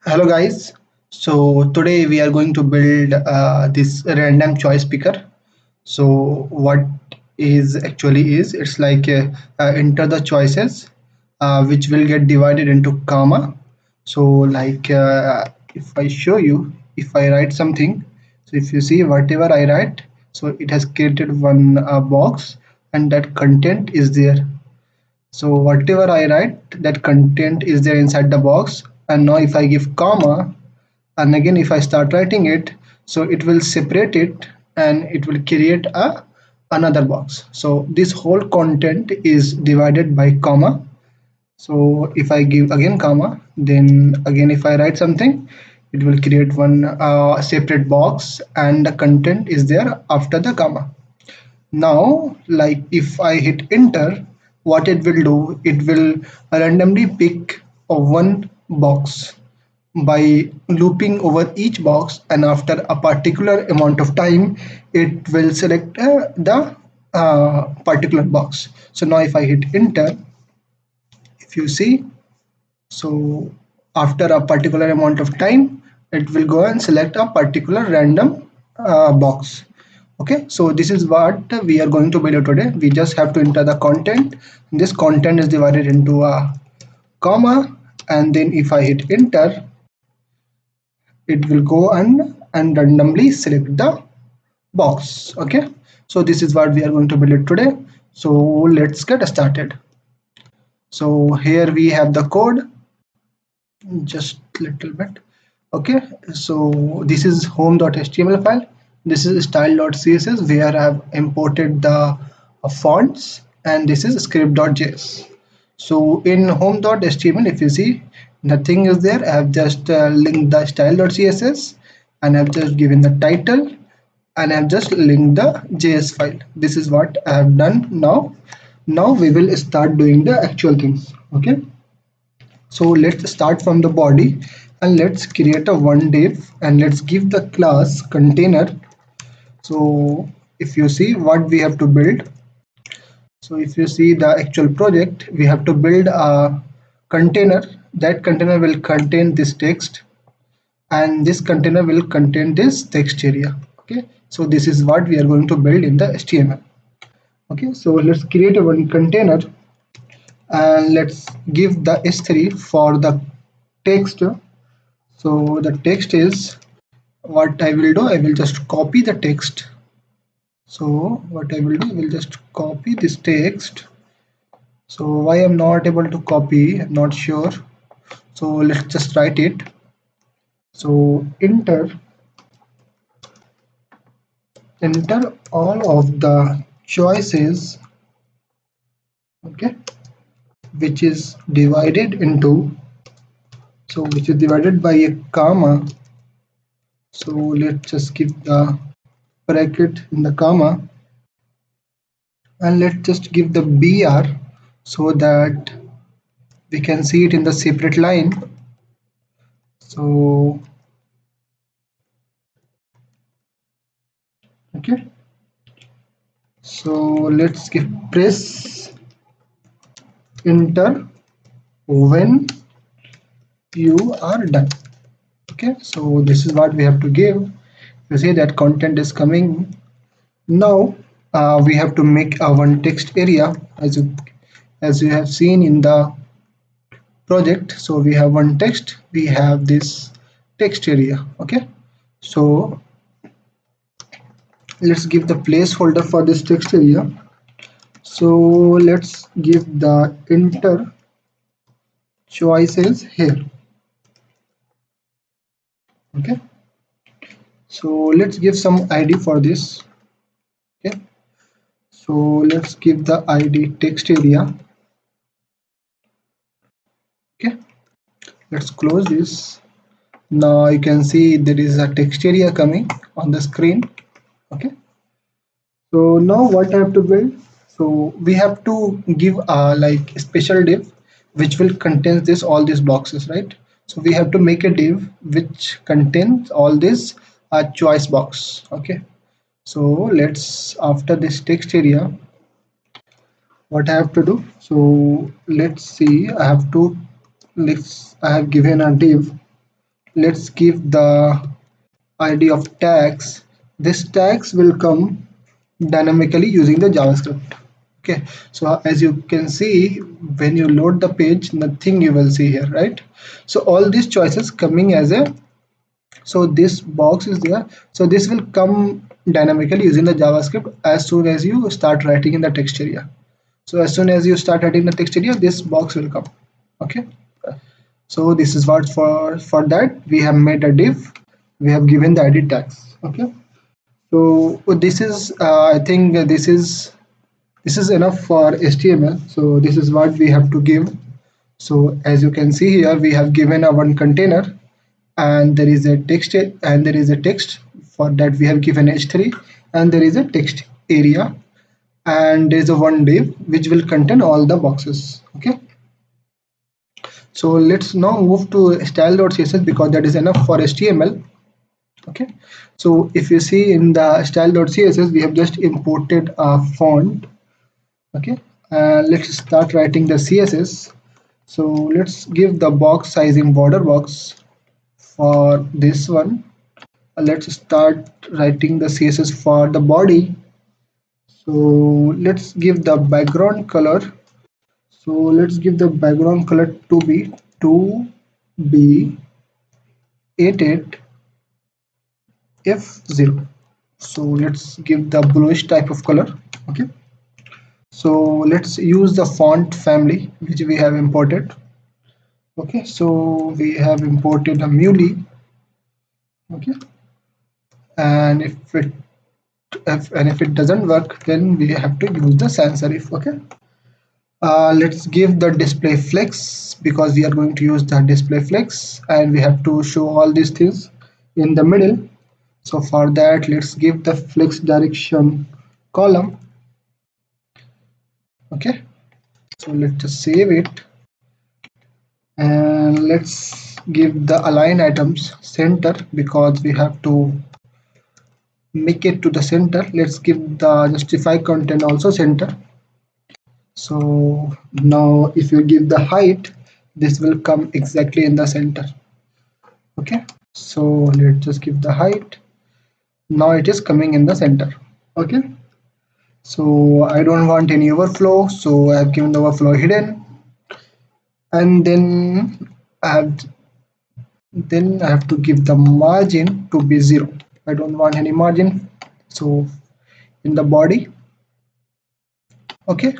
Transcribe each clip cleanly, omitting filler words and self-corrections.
Hello guys. So today we are going to build this random choice picker. So what is actually is it's like enter the choices which will get divided into comma. So like if I show you, if I write something, so if you see whatever I write, so it has created one box and that content is there. So whatever I write, that content is there inside the box. And now if I give comma, and again if I start writing it, so it will separate it and it will create a another box. So this whole content is divided by comma. So if I give again comma, then again if I write something, it will create one separate box and the content is there after the comma. Now like if I hit enter, what it will do, it will randomly pick a one box by looping over each box, and after a particular amount of time it will select the particular box. So now if I hit enter, if you see, so after a particular amount of time it will go and select a particular random box. Okay, so this is what we are going to build today. We just have to enter the content. This content is divided into a comma, and then if I hit enter, it will go and randomly select the box. Okay, so this is what we are going to build it today. So let's get started. So here we have the code, just little bit. Okay, so this is home.html file, this is style.css where I have imported the fonts, and this is script.js. So in home.html, if you see, nothing is there. I have just linked the style.css and I have just given the title and I have just linked the js file. This is what I have done. Now we will start doing the actual things. Okay, so let's start from the body and let's create a one div and let's give the class container. So if you see what we have to build, so if you see the actual project, we have to build a container. That container will contain this text and this container will contain this text area. Okay, so this is what we are going to build in the HTML. Okay, so let's create a one container and let's give the s3 for the text. So the text is, what I will do, I will just copy the text. So what I will do, I will just copy this text. So why I'm not able to copy, I'm not sure. So let's just write it. So enter all of the choices, okay, which is divided into, so which is divided by a comma. So let's just give the bracket in the comma and let's just give the br so that we can see it in the separate line. So okay, so let's give press enter when you are done. Okay, so this is what we have to give. You see that content is coming. Now we have to make a one text area as you have seen in the project. So we have one text, we have this text area. Okay, so let's give the placeholder for this text area. So let's give the enter choices here. Okay, so let's give some id for this. Okay, so let's give the id text area. Okay, let's close this. Now you can see there is a text area coming on the screen. Okay, so now what I have to build, so we have to give a like a special div which will contain this all these boxes, right? So we have to make a div which contains all this choice box. Okay, so let's, after this text area, what I have to do, so let's see, I have to, let's, I have given a div let's give the id of tags. This tags will come dynamically using the JavaScript. Okay, so as you can see, when you load the page, nothing you will see here, right? So all these choices coming as a, so this box is there, so this will come dynamically using the JavaScript as soon as you start writing in the text area. So as soon as you start writing the text area, this box will come. Okay, so this is what for that we have made a div, we have given the id tags. Okay, so this is I think this is enough for HTML. So this is what we have to give. So as you can see here, we have given a one container, and there is a text, and there is a text for that we have given h3, and there is a text area, and there is a one div which will contain all the boxes. Okay, so let's now move to style.css because that is enough for HTML. Okay, so if you see in the style.css, we have just imported a font. Okay, let's start writing the CSS. So let's give the box sizing border box for this one. Let's start writing the CSS for the body. So let's give the background color. So let's give the background color to be 2b88 f0. So let's give the bluish type of color. Okay, so let's use the font family which we have imported. Okay, so we have imported a Muley. Okay, and if it doesn't work, then we have to use the sans serif. Okay, let's give the display flex because we are going to use the display flex, and we have to show all these things in the middle. So for that, let's give the flex direction column. Okay, so let's just save it, and let's give the align items center because we have to make it to the center. Let's give the justify content also center. So now if you give the height, this will come exactly in the center. Okay, so let's just give the height. Now it is coming in the center. Okay, so I don't want any overflow, so I have given the overflow hidden, and I have to give the margin to be 0. I don't want any margin, so in the body. Okay,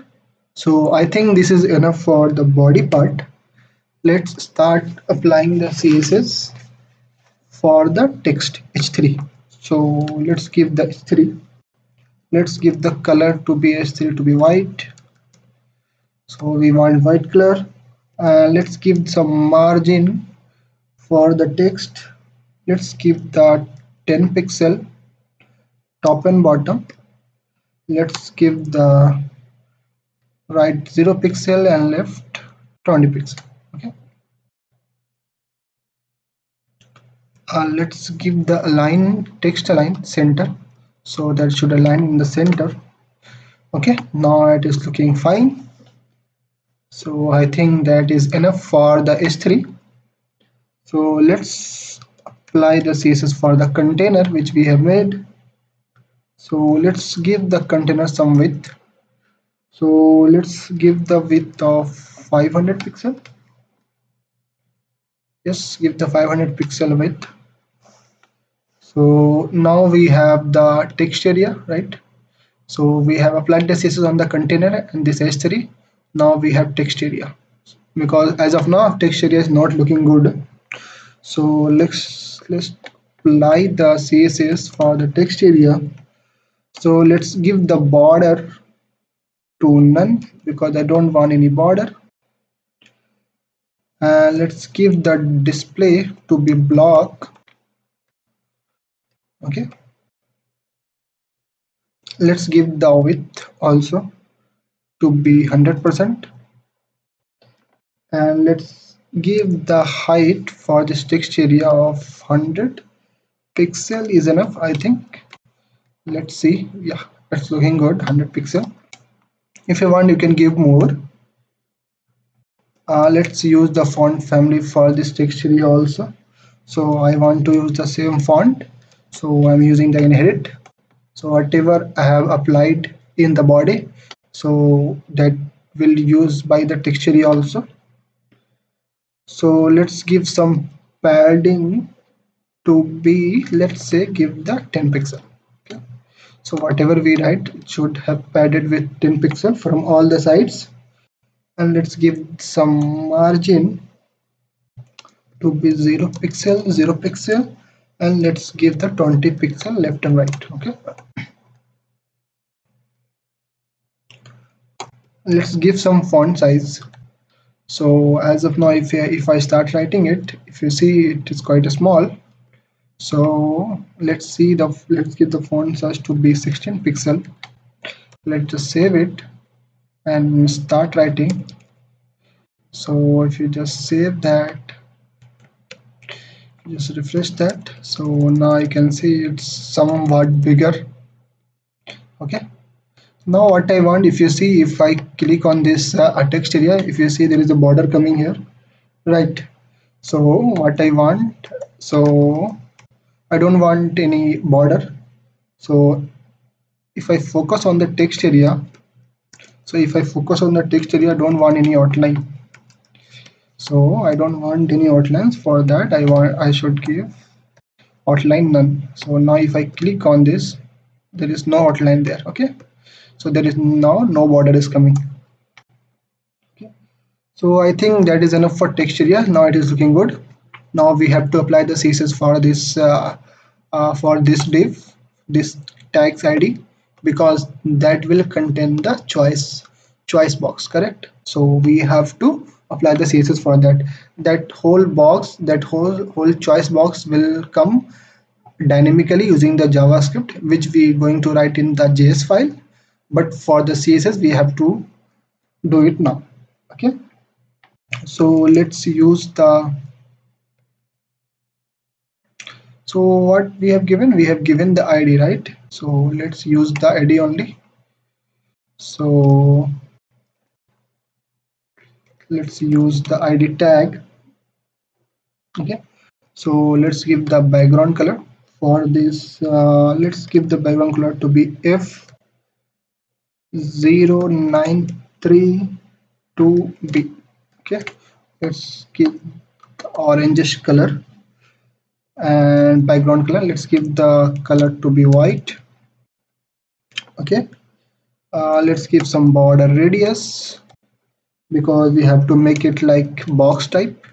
so I think this is enough for the body part. Let's start applying the CSS for the text h3. So let's give the h3, let's give the color to be h3 to be white. So we want white color. Let's give some margin for the text. Let's give the 10 pixel top and bottom. Let's give the right 0 pixel and left 20 pixel. Okay, let's give the align text align center, so that should align in the center. Okay, now it is looking fine. So I think that is enough for the h3. So let's apply the CSS for the container which we have made. So let's give the container some width. So let's give the width of 500 pixel. Yes, give the 500 pixel width. So now we have the text area, right? So we have applied the CSS on the container and this h3. Now we have text area, because as of now text area is not looking good. So let's apply the CSS for the text area. So let's give the border to none because I don't want any border. And let's give the display to be block. Okay, let's give the width also to be 100%, and let's give the height for this text area of 100 pixel is enough, I think. Let's see. Yeah, it's looking good. 100 pixel. If you want, you can give more. Let's use the font family for this text area also. So I want to use the same font, so I'm using the inherit. So whatever I have applied in the body, so that will use by the texture also. So let's give some padding to be, let's say, give the 10 pixel. Okay, so whatever we write, it should have padded with 10 pixel from all the sides. And let's give some margin to be 0 pixel, and let's give the 20 pixel left and right. Okay, let's give some font size. So as of now, if I start writing it, if you see, it is quite a small. So let's give the font size to be 16 pixel. Let's just save it and start writing. So if you just save that, just refresh that, so now I can see it's somewhat bigger. Okay, now what I want, if you see, if I click on this text area, if you see, there is a border coming here, right? So what I want, so I don't want any border. So if I focus on the text area, so if I focus on the text area, I don't want any outline. So I don't want any outlines. For that, I should give outline none. So now if I click on this, there is no outline there. Okay, so there is now no border is coming. Okay, so I think that is enough for text area. Now it is looking good. Now we have to apply the css for this div, this tags id, because that will contain the choice box, correct? So we have to apply the css for that. That whole box, that whole choice box will come dynamically using the JavaScript, which we going to write in the JS file. But for the CSS, we have to do it now. Okay, so let's use the, so what we have given the ID, right? So let's use the ID only. So let's use the ID tag. Okay, so let's give the background color for this. Let's give the background color to be F0932B. Okay, let's give the orangish color, and background color, let's give the color to be white. Okay, let's give some border radius, because we have to make it like box type.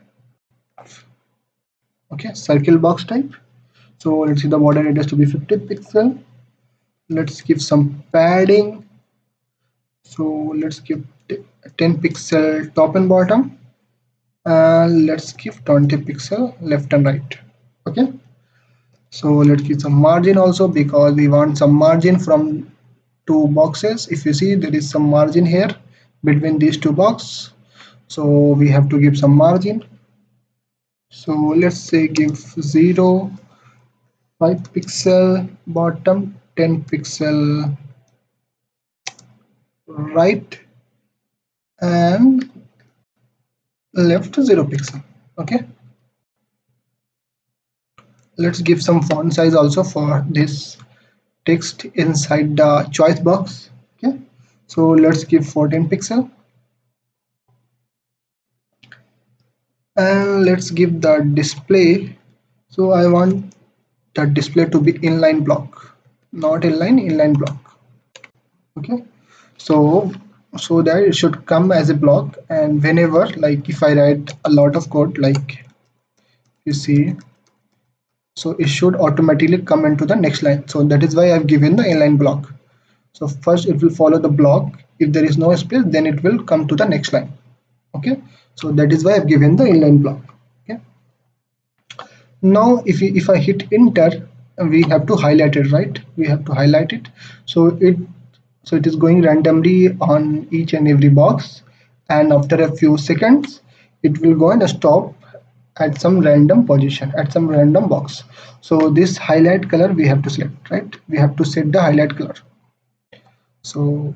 Okay, circle box type. So let's see the border radius to be 50 pixel. Let's give some padding. So let's give 10 pixel top and bottom, and let's give 20 pixel left and right. Okay, so let's give some margin also, because we want some margin from two boxes. If you see, there is some margin here between these two boxes, so we have to give some margin. So let's say give 0 5 pixel bottom, 10 pixel right, and left 0 pixel. Okay, let's give some font size also for this text inside the choice box. Okay, so let's give 14 pixel, and let's give the display. So I want the display to be inline block, not inline block. Okay, so that it should come as a block, and whenever, like if I write a lot of code, like you see, so it should automatically come into the next line. So that is why I've given the inline block. So first it will follow the block. If there is no space, then it will come to the next line. Okay, so that is why I've given the inline block. Okay, now if I hit enter, we have to highlight it, right? We have to highlight it. So it is going randomly on each and every box, and after a few seconds it will go and stop at some random position, at some random box. So this highlight color we have to select, right? We have to set the highlight color. So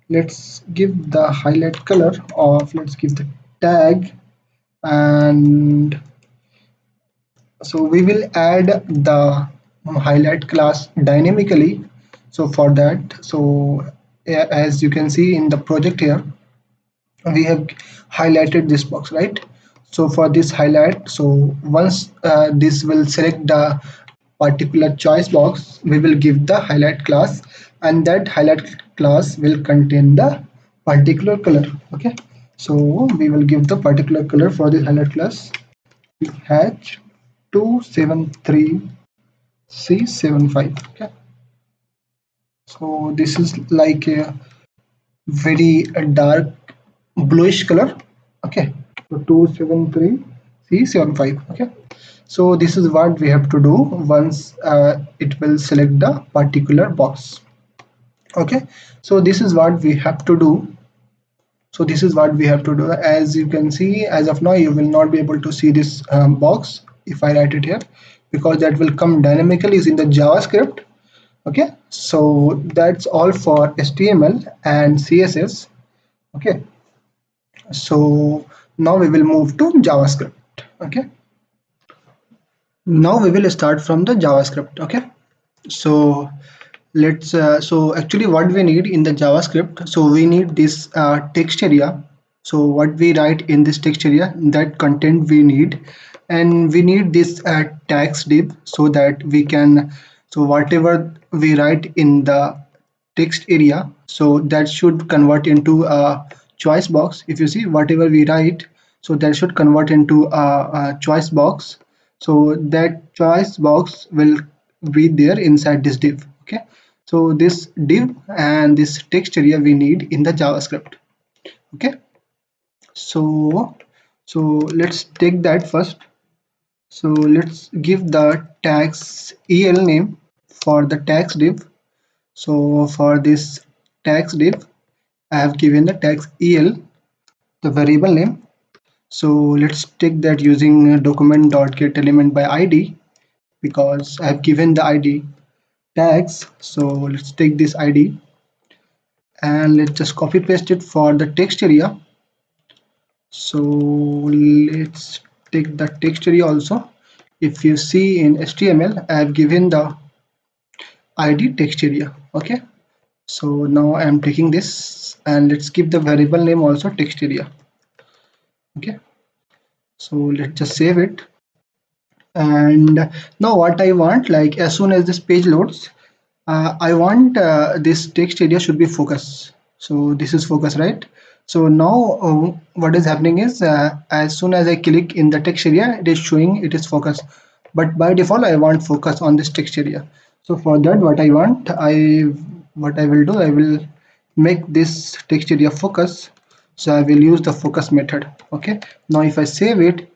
let's give the highlight color of, let's give the tag, and So we will add the highlight class dynamically. So for that, so as you can see in the project here, we have highlighted this box, right? So for this highlight, so once this will select the particular choice box, we will give the highlight class, and that highlight class will contain the particular color. Okay, so we will give the particular color for the highlight class, hatch 273C75. Okay, so this is like a very dark bluish color. Okay, so 273C75. Okay, so this is what we have to do once it will select the particular box. Okay, so this is what we have to do. So this is what we have to do. As you can see, as of now you will not be able to see this box if I write it here, because that will come dynamically using the JavaScript. Okay, so that's all for HTML and CSS. Okay, so now we will move to JavaScript. Okay, now we will start from the JavaScript. Okay, so let's so actually what we need in the JavaScript, so we need this text area. So what we write in this text area, that content we need, and we need this tags div, so that we can, so whatever we write in the text area, so that should convert into a choice box. If you see whatever we write, so that should convert into a choice box. So that choice box will be there inside this div. Okay, so this div and this text area we need in the JavaScript. Okay, so let's take that first. So let's give the tags el name for the tags div. So for this tags div, I have given the tags el, the variable name. So let's take that using document.getElement by id, because I have given the id tags. So let's take this id and let's just copy paste it for the text area. So let's take the text area also. If you see in HTML, I have given the id text area. Okay, so now I am taking this and let's give the variable name also text area. Okay, so let's just save it. And now what I want, like as soon as this page loads, I want this text area should be focus. So this is focus, right? So now what is happening is as soon as I click in the text area, it is showing it is focus. But by default, I want focus on this text area. So for that, what I want, what I will do, I will make this text area focus. So I will use the focus method. Okay. Now if I save it,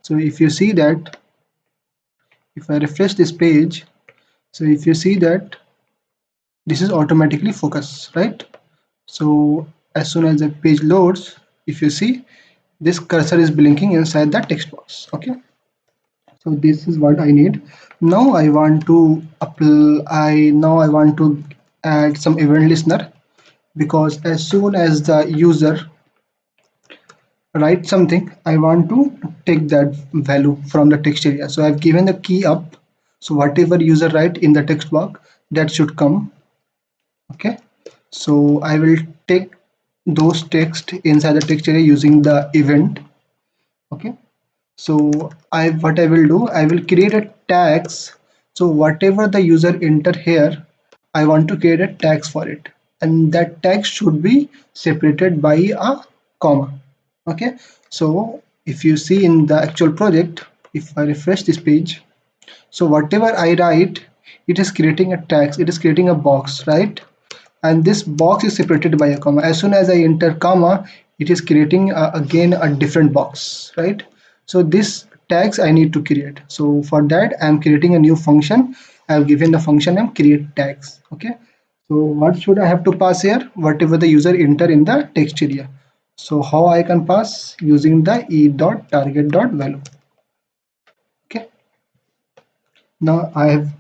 so if you see that, if I refresh this page, so if you see that this is automatically focus, right? So as soon as the page loads, if you see, this cursor is blinking inside the text box. Okay, so this is what I need. Now I want to apply, now I want to add some event listener, because as soon as the user write something, I want to take that value from the text area. So I've given the key up, so whatever user write in the text box, that should come. Okay, so I will take those text inside the text area using the event. Okay, so what I will do, I will create a tags. So whatever the user enter here, I want to create a tags for it, and that tag should be separated by a comma. Okay, so if you see in the actual project, if I refresh this page, so whatever I write, it is creating a tags, it is creating a box, right? And this box is separated by a comma. As soon as I enter comma, it is creating again a different box, right? So this tags I need to create. So for that, I am creating a new function. I have given the function name create tags. Okay, so what should I have to pass here? Whatever the user enter in the text area. So how I can pass? Using the e.target.value. Okay, now I have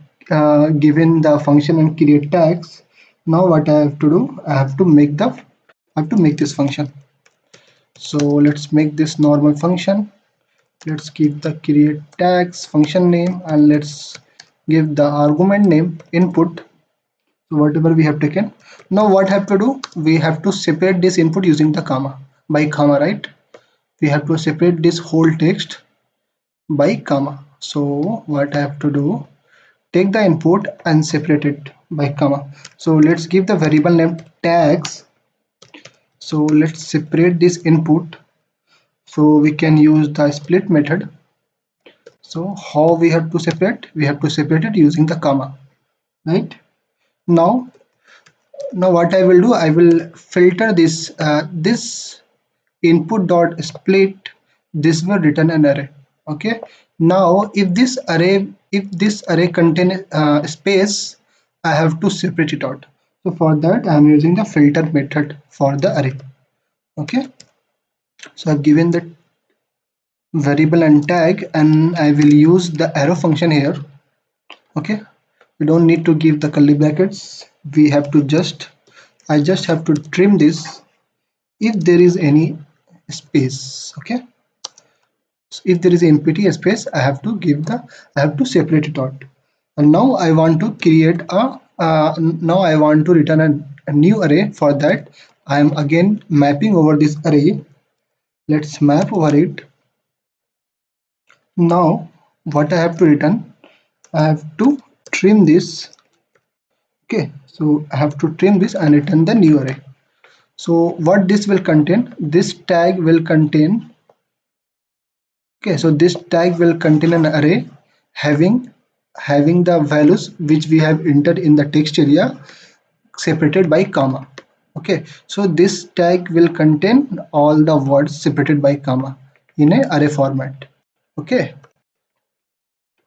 given the function and create tags. Now what I have to do, I have to make this function. So let's make this normal function. let's give the create tags function name, and let's give the argument name input. So whatever we have taken. Now what have to do? We have to separate this input using the comma, by comma, right? We have to separate this whole text by comma. So what I have to do? Take the input and separate it by comma. So let's give the variable name tags. So let's separate this input. So we can use the split method. So how we have to separate? We have to separate it using the comma, right? Now, now what I will do? I will filter this input dot split. This will return an array. Okay. Now, if this array contain space, I have to separate it out. So for that, I am using the filter method for the array. Okay. So I've given the variable and tag, and I will use the arrow function here. Okay, we don't need to give the curly brackets. We have to I just have to trim this if there is any space. Okay, so if there is empty space, I have to separate it out. And now I want to create now I want to return a new array. For that, I am again mapping over this array. Let's map over it. Now what I have to return, I have to trim this. Okay, so I have to trim this and return the new array. So what this will contain? This tag will contain. Okay, so this tag will contain an array having the values which we have entered in the text area separated by comma. Okay, so this tag will contain all the words separated by comma in a array format. Okay,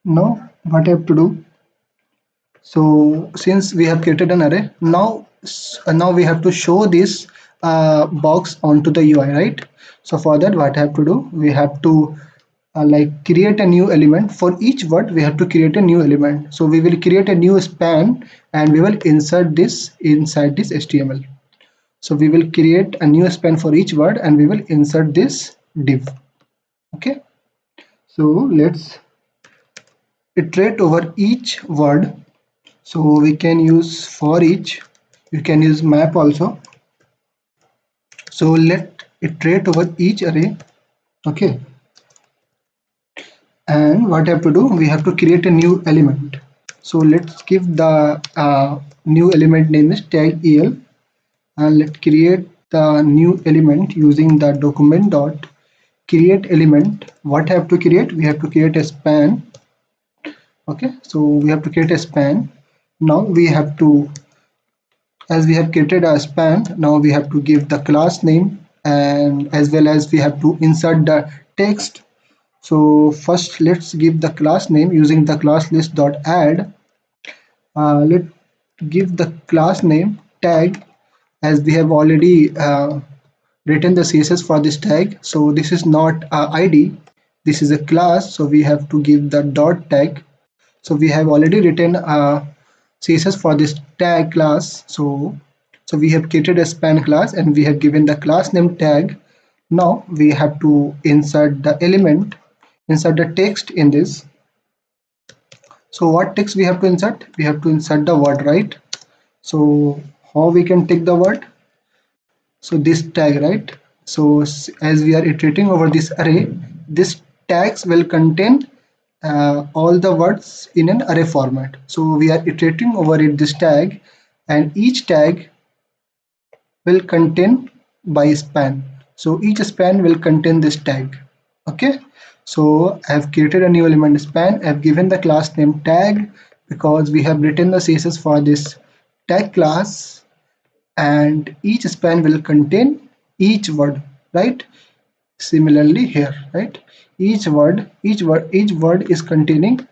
now what I have to do? So since we have created an array, now we have to show this box onto the UI, right? So for that, what I have to do? We have to like create a new element. For each word we have to create a new element. So we will create a new span and we will insert this inside this HTML. So we will create a new span for each word and we will insert this div. Okay, so let's iterate over each word. So we can use for each, you can use map also. So let iterate over each array. Okay, and what I have to do, we have to create a new element. So let's give the new element name is tag el, and let's create the new element using the document dot create element. What I have to create? We have to create a span. Okay, so we have to create a span. Now we have to, as we have created a span, now we have to give the class name, and as well as we have to insert the text. So first let's give the class name using the class list dot add. Let's give the class name tag, as we have already written the CSS for this tag. So this is not ID, this is a class, so we have to give the dot tag. So we have already written CSS for this tag class. So we have created a span class and we have given the class name tag. Now we have to insert the element, insert the text in this. So what text we have to insert? We have to insert the word, right? So how we can take the word? So this tag, right? So as we are iterating over this array, this tags will contain all the words in an array format. So we are iterating over it this tag, and each tag will contain by span. So each span will contain this tag. Okay, so I have created a new element span. I have given the class name tag because we have written the CSS for this tag class, and each span will contain each word, right? Similarly here, right? Each word is contained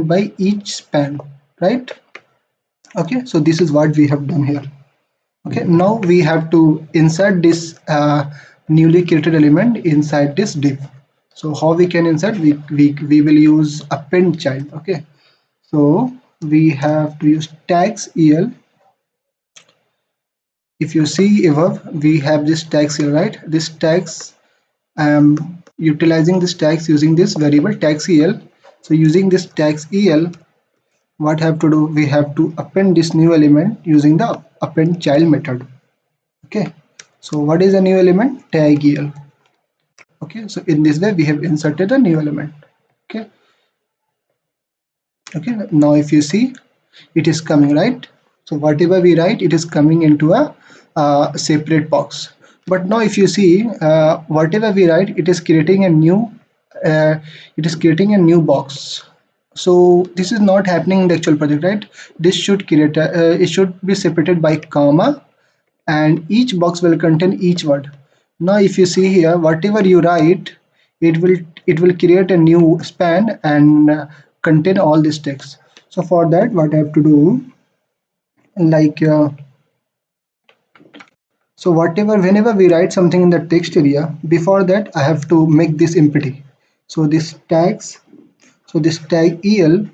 by each span, right? Okay, so this is what we have done here. Okay, now we have to insert this newly created element inside this div. So how we can insert? We will use append child. Okay, so we have to use tags el. If you see above, we have this tags here, right? This tags I am utilizing this tags using this variable tags el. So using this tags el, what have to do, we have to append this new element using the append child method. Okay, so what is a new element? Tag el. Okay, so in this way we have inserted a new element. Okay, okay, now if you see, it is coming, right? So whatever we write, it is coming into a separate box. But now if you see, whatever we write, it is creating a new uh, box. So this is not happening in the actual project, right? This should create it should be separated by comma, and each box will contain each word. Now if you see here, whatever you write, it will create a new span and contain all this text. So for that, what I have to do, like so whatever, whenever we write something in the text area, before that I have to make this empty. So this tags, so this tag el,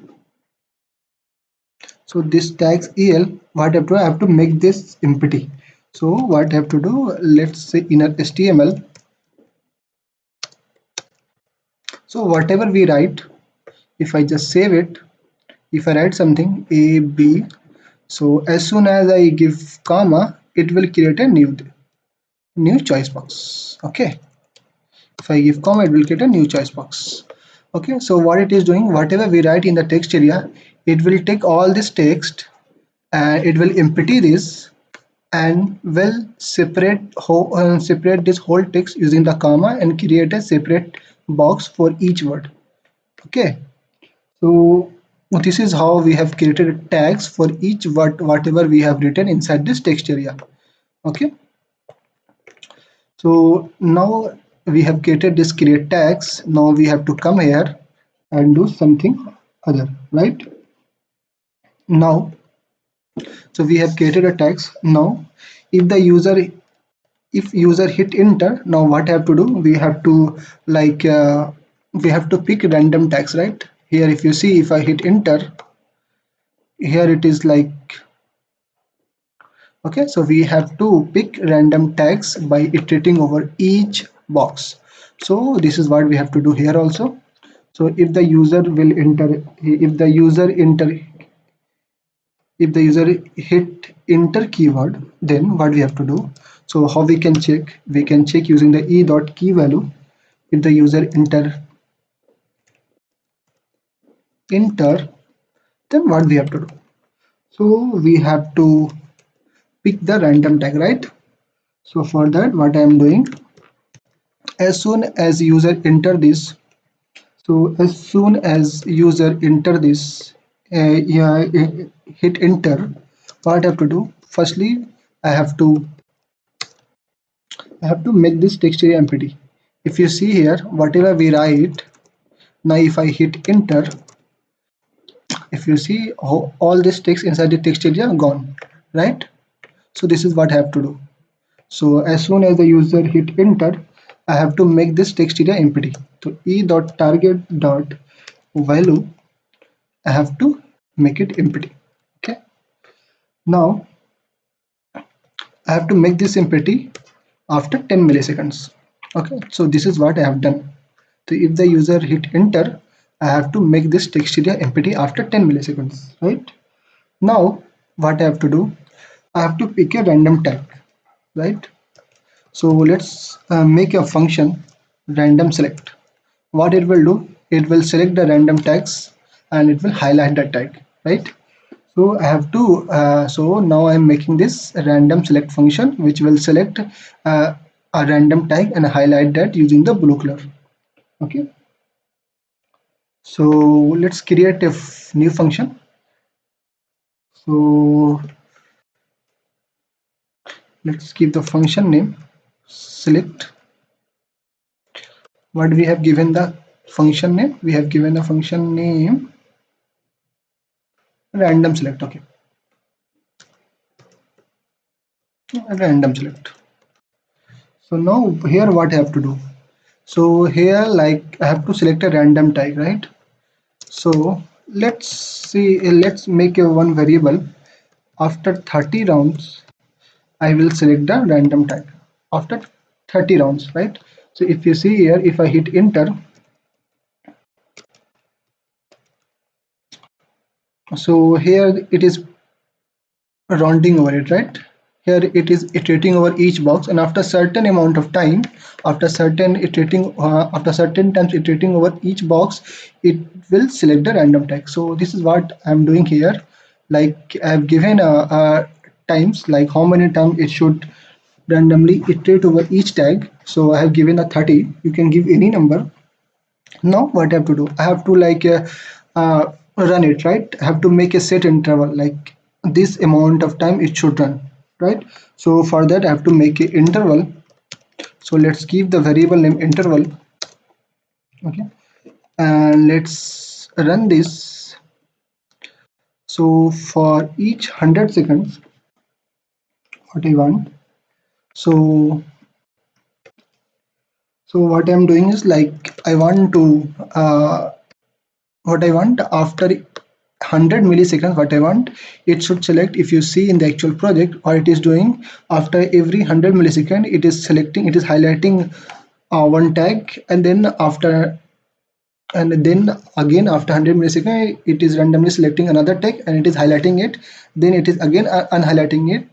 so this tags el, what I have to, make this empty. So what I have to do, let's say inner html. So whatever we write, if I just save it, if I write something a b, so as soon as I give comma, it will create a new choice box. Okay, if I give comma, it will create a new choice box. Okay, so what it is doing, whatever we write in the text area, it will take all this text and it will empty this and will separate this whole text using the comma and create a separate box for each word. Okay, so this is how we have created tags for each word, whatever we have written inside this text area. Okay, so now we have created this create tags. Now we have to come here and do something other, right? Now, so we have created a tags. Now if the user, if user hit enter, now what I have to do, we have to like we have to pick random tags, right? Here if you see, if I hit enter, here it is like, okay, so we have to pick random tags by iterating over each box. So this is what we have to do here also. So if the user will enter, if the user hit enter keyword, then what we have to do, so how we can check, we can check using the e dot key value. If the user enter, then what we have to do, so we have to pick the random tag, right? So for that, what I am doing, as soon as user enter this, so as soon as user enter this, yeah, hit enter, what I have to do, firstly I have to make this text area empty. If you see here, whatever we write, now if I hit enter, if you see how all this text inside the text area gone, right? So this is what I have to do. So as soon as the user hit enter, I have to make this text area empty. So e dot target dot value, I have to make it empty. Okay. Now I have to make this empty after 10 milliseconds. Okay. So this is what I have done. So if the user hit enter, I have to make this text area empty after 10 milliseconds, right? Now what I have to do, I have to pick a random tag, right? So let's make a function random select. What it will do, it will select the random tags and it will highlight that tag, right? So I have to so now I'm making this random select function which will select a random tag and highlight that using the blue color. Okay, so let's create a new function. So let's give the function name select. What we have given the function name, we have given the function name random select. Okay, random select. So now here what I have to do, so here like I have to select a random tag, right? So let's see, let's make a one variable. After 30 rounds I will select the random tag after 30 rounds, right? So if you see here, if I hit enter, so here it is rounding over it, right? Here it is iterating over each box, and after certain amount of time, after certain times iterating over each box, it will select the random tag. So this is what I'm doing here. Like I've given times, like how many times it should randomly iterate over each tag. So I have given a 30. You can give any number. Now what I have to do, I have to run it, right? I have to make a set interval, like this amount of time it should run, right? So for that I have to make an interval. So let's give the variable name interval. Okay, and let's run this. So for each 100 seconds, what I want, so what I'm doing is, like, I want to what I want after 100 milliseconds, what I want, it should select. If you see in the actual project, what it is doing, after every 100 millisecond, it is selecting, it is highlighting one tag, and then again after 100 milliseconds, it is randomly selecting another tag and it is highlighting it. Then it is again unhighlighting it,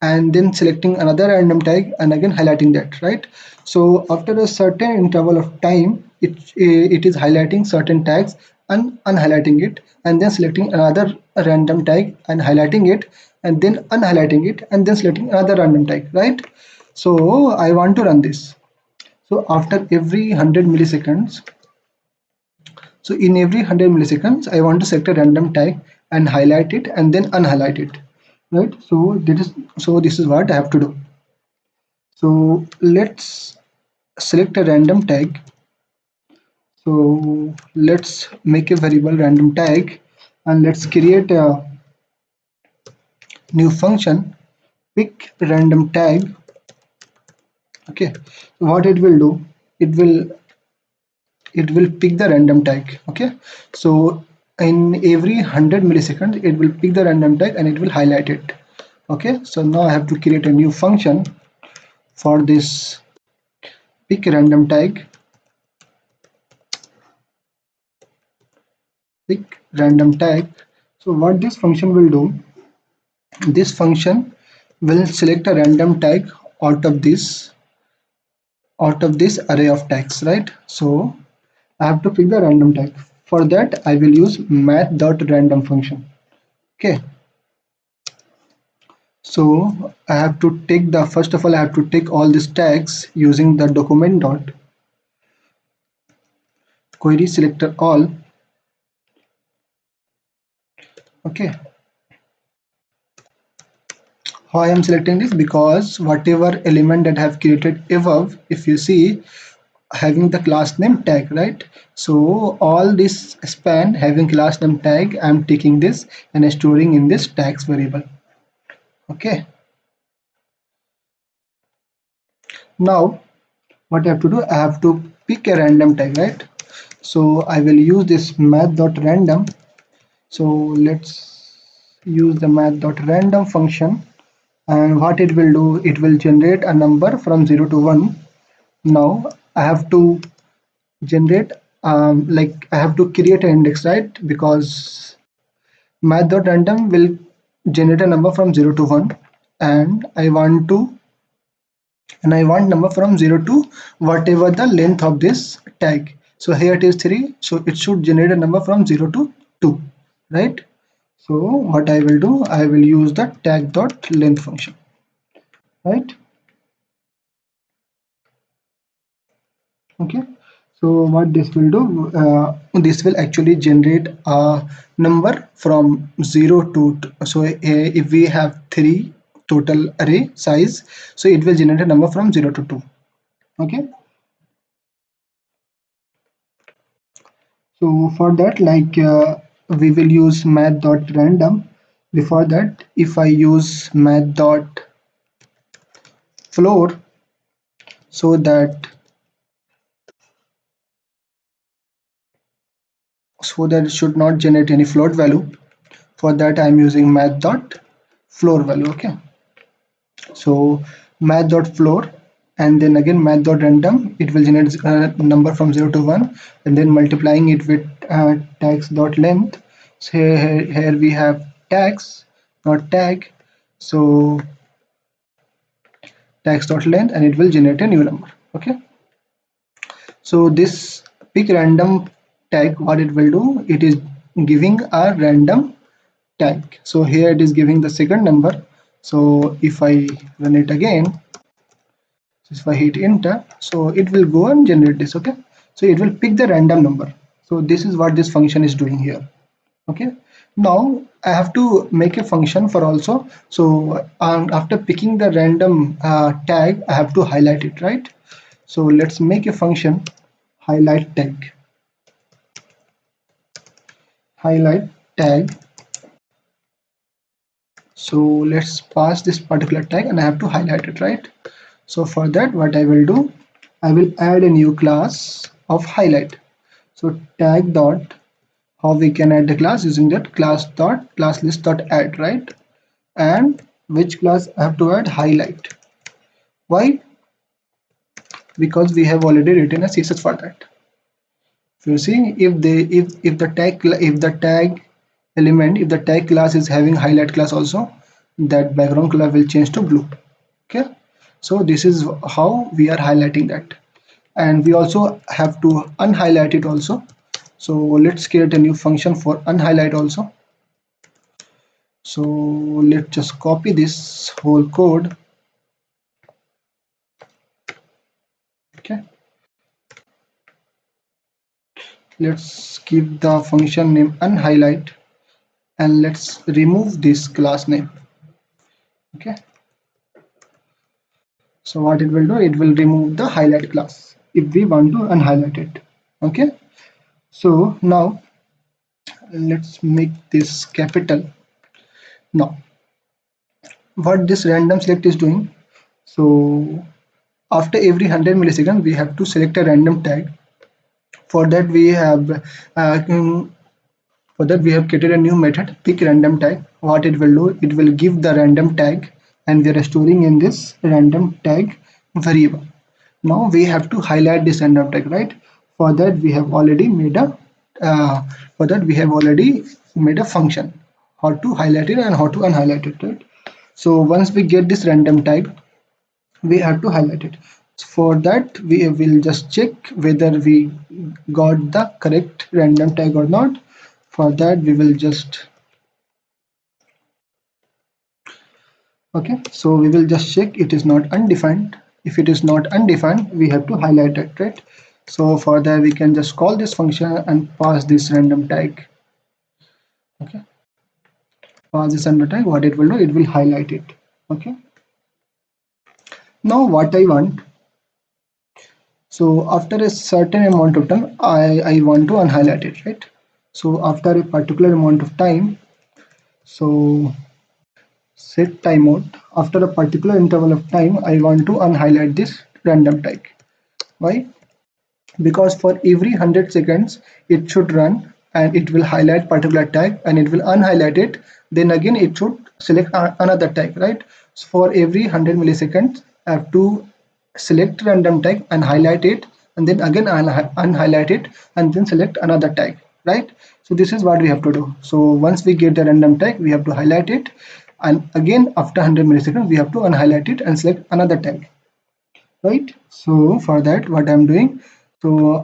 and then selecting another random tag and again highlighting that, right? So after a certain interval of time, it is highlighting certain tags and unhighlighting it, and then selecting another random tag and highlighting it, and then unhighlighting it, and then selecting another random tag, right? So I want to run this. So after every 100 milliseconds, so in every 100 milliseconds, I want to select a random tag and highlight it and then unhighlight it, right? So this is what I have to do. So let's select a random tag. So let's make a variable random tag, and let's create a new function, pick random tag. Okay, so what it will do, it will pick the random tag. Okay, so in every 100 milliseconds, it will pick the random tag and it will highlight it. Okay, so now I have to create a new function for this pick random tag. Pick random tag. So what this function will do, this function will select a random tag out of this array of tags, right? So I have to pick the random tag. For that I will use math.random function. Okay, so I have to take the, first of all, I have to take all these tags using the document dot query selector all. Okay, how I am selecting this, because whatever element that I have created above, if you see, having the class name tag, right? So all this span having class name tag, I'm taking this and storing in this tags variable. Okay, now what I have to do, I have to pick a random tag, right? So I will use this math.random. So let's use the math.random function, and what it will do, it will generate a number from 0 to 1. Now I have to generate, like, I have to create an index, right? Because math.random will generate a number from 0 to 1, and I want number from 0 to whatever the length of this tag. So here it is 3, so it should generate a number from 0 to 2, right? So what I will do, I will use the tag dot length function, right? Okay, so what this will do, this will actually generate a number from 0 to so if we have 3 total array size, so it will generate a number from 0 to 2. Okay, so for that, like, we will use math.random. Before that, if I use math.floor, so that it should not generate any float value. For that I'm using math.floor value. Okay, so math.floor, and then again math.random, it will generate a number from 0 to 1, and then multiplying it with tags.length. So here we have tags, not tag. So tags.length, and it will generate a new number. Okay, so this pick random tag, what it will do, it is giving a random tag. So here it is giving the second number. So if I run it again, if I hit enter, so it will go and generate this. Okay, so it will pick the random number. So this is what this function is doing here. Okay, now I have to make a function for also. So after picking the random tag, I have to highlight it, right? So let's make a function highlight tag. Highlight tag. So let's pass this particular tag and I have to highlight it, right? So for that, what I will do, I will add a new class of highlight. So tag dot, how we can add the class using that class dot class list dot add, right? And which class I have to add? Highlight. Why? Because we have already written a CSS for that. So you see, if the tag element, if the tag class is having highlight class also, that background color will change to blue. Okay, so this is how we are highlighting that, and we also have to unhighlight it also. So let's create a new function for unhighlight also. So let's just copy this whole code. Okay, let's give the function name unhighlight, and let's remove this class name. Okay, so what it will do, it will remove the highlight class if we want to unhighlight it. Okay, so now let's make this capital. Now what this random select is doing, so after every 100 milliseconds we have to select a random tag. For that we have uh, mm, for that we have created a new method pick random tag. What it will do, it will give the random tag, and we are storing in this random tag variable. Now we have to highlight this random tag, right? For that we have already made a uh, function how to highlight it and how to unhighlight it, right? So once we get this random tag, we have to highlight it. For that we will just check whether we got the correct random tag or not. For that we will just, okay, so we will just check it is not undefined. If it is not undefined, we have to highlight it, right? So for that we can just call this function and pass this random tag. Okay, pass this random tag, what it will do, it will highlight it. Okay, now what I want, so after a certain amount of time, I want to unhighlight it, right? So after a particular amount of time, so set timeout. After a particular interval of time, I want to unhighlight this random tag. Why? Because for every 100 seconds it should run and it will highlight particular tag and it will unhighlight it, then again it should select another tag, right? So for every 100 milliseconds I have to select random tag and highlight it, and then again unhighlight it and then select another tag, right? So this is what we have to do. So once we get the random tag, we have to highlight it, and again after 100 milliseconds we have to unhighlight it and select another tag, right? So for that what I'm doing, so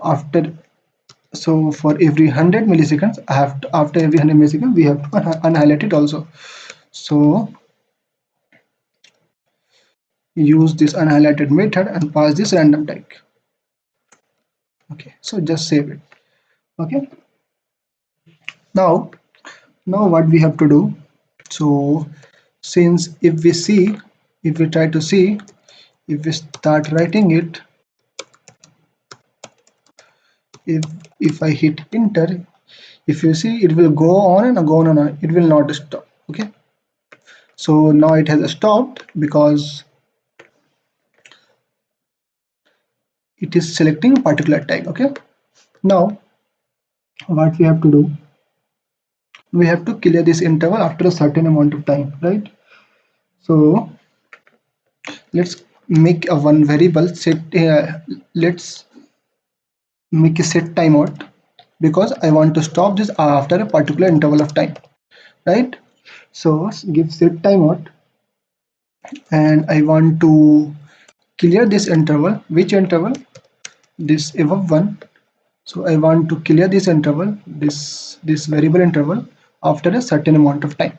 for every 100 milliseconds I have to, after every 100 milliseconds we have to unhighlight it also. So use this unhighlighted method and pass this random tag. Okay, so just save it. Okay, now what we have to do, so since if we try to see, if we start writing it, if I hit enter, if you see, it will go on and go on and on, it will not stop. Okay, so now it has stopped because it is selecting a particular tag. Okay, now what we have to do, we have to clear this interval after a certain amount of time, right? So let's make a one variable set. Let's make a set timeout because I want to stop this after a particular interval of time, right? So give set timeout, and I want to clear this interval. Which interval? This above one. So I want to clear this interval, this variable interval, after a certain amount of time,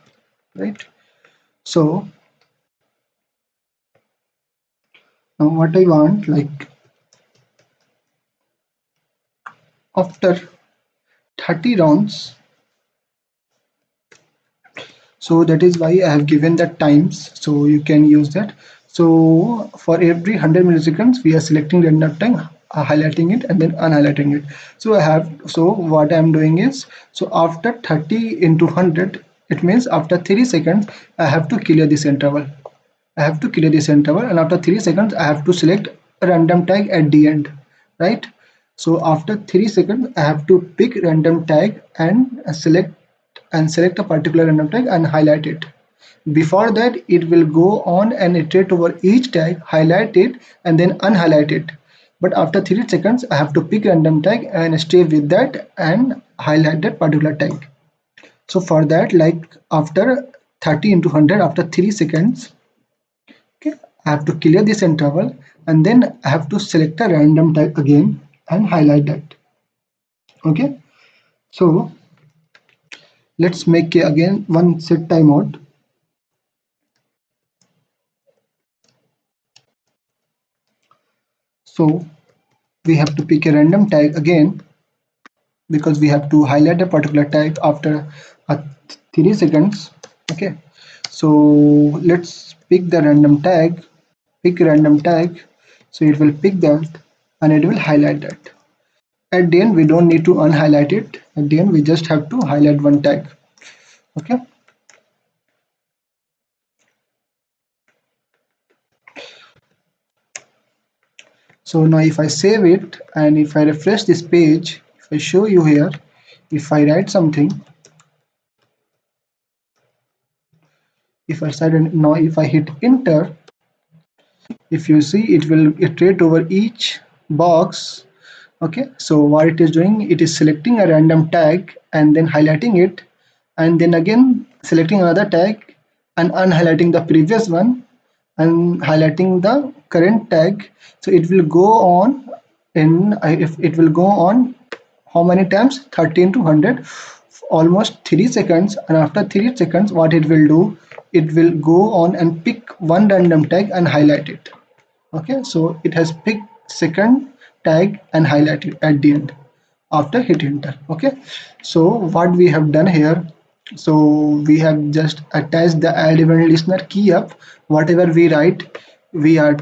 right? So now what I want, like after 30 rounds, so that is why I have given the times, so you can use that. So for every 100 milliseconds we are selecting random time, highlighting it and then unhighlighting it. So I have, so what I am doing is, so after 30 into 100, it means after 3 seconds I have to clear this interval. I have to clear this interval, and after 3 seconds I have to select a random tag at the end, right? So after 3 seconds I have to pick random tag and select a particular random tag and highlight it. Before that it will go on and iterate over each tag, highlight it and then unhighlight it. But after 3 seconds I have to pick random tag and stay with that and highlight that particular tag. So for that, like after 30 into 100, after 3 seconds, okay, I have to clear this interval and then I have to select a random tag again and highlight that. Okay, so let's make again one set timeout. So we have to pick a random tag again because we have to highlight a particular tag after 3 seconds. Okay, so let's pick the random tag, pick random tag, so it will pick that and it will highlight that. At the end we don't need to unhighlight it, at the end we just have to highlight one tag. Okay, so now if I save it and if I refresh this page, if I show you here, if I write something, if I said now if I hit enter, if you see it will iterate over each box. Okay, so what it is doing, it is selecting a random tag and then highlighting it and then again selecting another tag and unhighlighting the previous one and highlighting the current tag. So it will go on in, if it will go on how many times, 13 to 100, almost 3 seconds, and after 3 seconds what it will do, it will go on and pick one random tag and highlight it. Okay, so it has picked second tag and highlighted at the end after hit enter. Okay, so what we have done here, so we have just attached the add event listener key up. Whatever we write, we are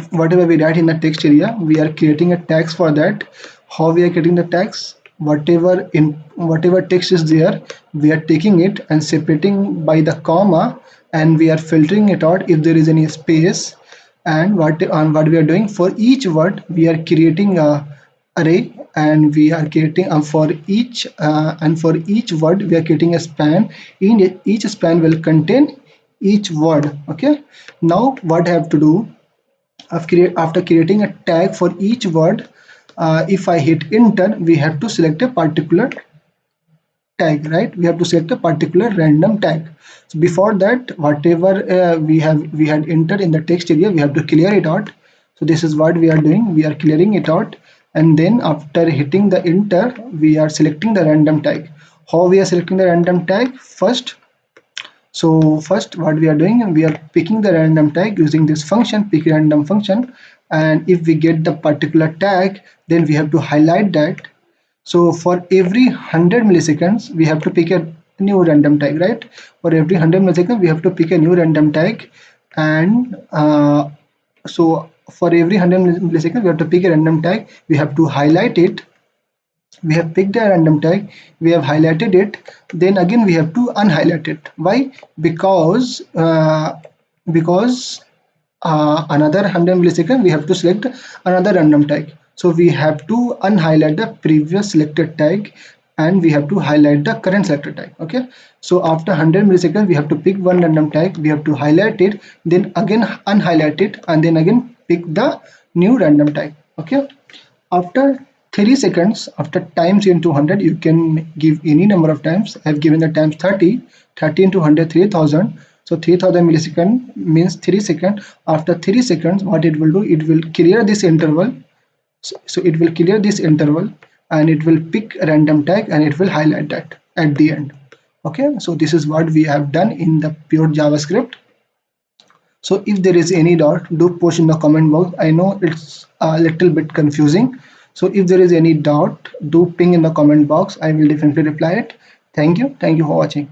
whatever we write in the text area, we are creating a tags for that. How we are getting the tags, whatever text is there, we are taking it and separating by the comma, and we are filtering it out if there is any space. And what we are doing, for each word we are creating a array, and we are creating for each word we are creating a span. In each span will contain each word. Okay, now what I have to do, after creating a tag for each word, if I hit enter, we have to select a particular tag, right? We have to select a particular random tag. So before that, whatever we had entered in the text area, we have to clear it out. So this is what we are doing, we are clearing it out, and then after hitting the enter, we are selecting the random tag. How we are selecting the random tag? First what we are doing, we are picking the random tag using this function, pick random function, and if we get the particular tag, then we have to highlight that. So for every 100 milliseconds, we have to pick a new random tag, right? For every 100 milliseconds, we have to pick a new random tag. And so for every 100 milliseconds, we have to pick a random tag. We have to highlight it. We have picked a random tag. We have highlighted it. Then again, we have to unhighlight it. Why? Because another 100 millisecond we have to select another random tag, so we have to unhighlight the previous selected tag and we have to highlight the current selector type. Okay, so after 100 milliseconds we have to pick one random type, we have to highlight it, then again unhighlight it, and then again pick the new random type. Okay, after 3 seconds, after times into 100, you can give any number of times. I have given the times 30. 30 into 100, 3000. So 3000 millisecond means 3 seconds. After 3 seconds, what it will do, it will clear this interval. So it will clear this interval, and it will pick a random tag, and it will highlight that at the end. Okay, so this is what we have done in the pure JavaScript. So if there is any doubt, do post in the comment box. I know it's a little bit confusing. So if there is any doubt, do ping in the comment box. I will definitely reply it. Thank you. Thank you for watching.